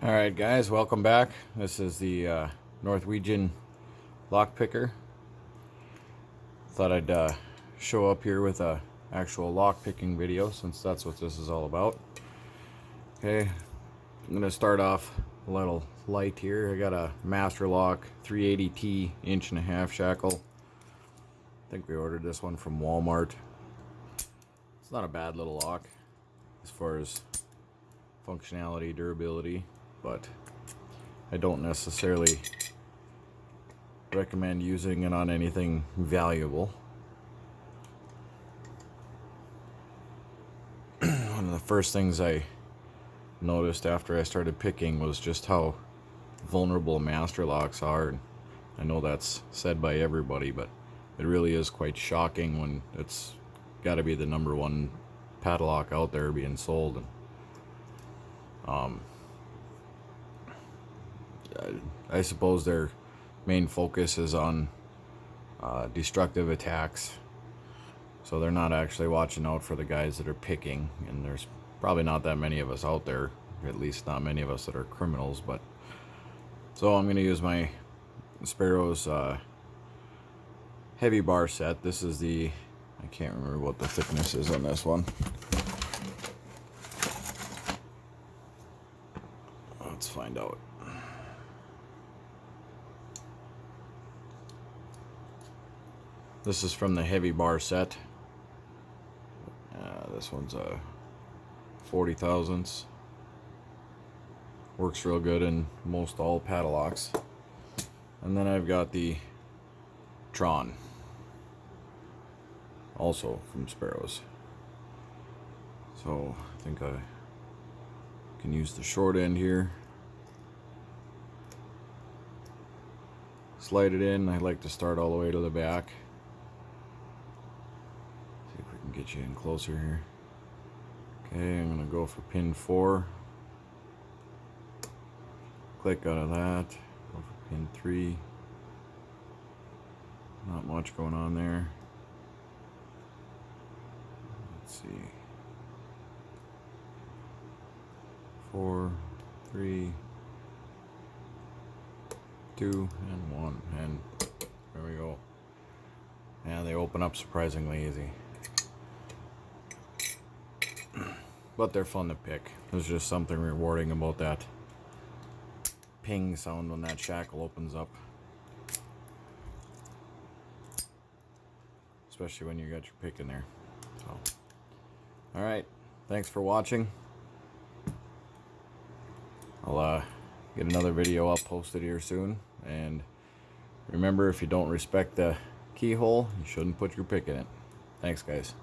Alright guys, welcome back. This is the Norwegian lock picker. Thought I'd show up here with a actual lock picking video since that's what this is all about. Okay, I'm gonna start off a little light here. I got a Masterlock 380T 1.5" shackle. I think we ordered this one from Walmart. It's not a bad little lock as far as functionality, durability, but I don't necessarily recommend using it on anything valuable. One of the first things I noticed after I started picking was just how vulnerable master locks are. And I know that's said by everybody, but it really is quite shocking when it's got to be the #1 padlock out there being sold. And I suppose their main focus is on destructive attacks, so they're not actually watching out for the guys that are picking, and there's probably not that many of us out there, at least not many of us that are criminals. But so I'm going to use my Sparrow's heavy bar set. This is the, I can't remember what the thickness is on this one. Let's find out. This is from the heavy bar set. This one's a 40 thousandths. Works real good in most all padlocks. And then I've got the Tron, also from Sparrows. So I think I can use the short end here. Slide it in. I like to start all the way to the back. See if we can get you in closer here. Okay, I'm gonna go for pin 4. Click out of that. Go for pin 3. Not much going on there. Let's see. 4, 3, 2, and 1, and there we go. And they open up surprisingly easy. But they're fun to pick. There's just something rewarding about that ping sound when that shackle opens up. Especially when you got your pick in there. So, alright, thanks for watching. I'll get another video up posted here soon. And remember, if you don't respect the keyhole, you shouldn't put your pick in it. Thanks guys.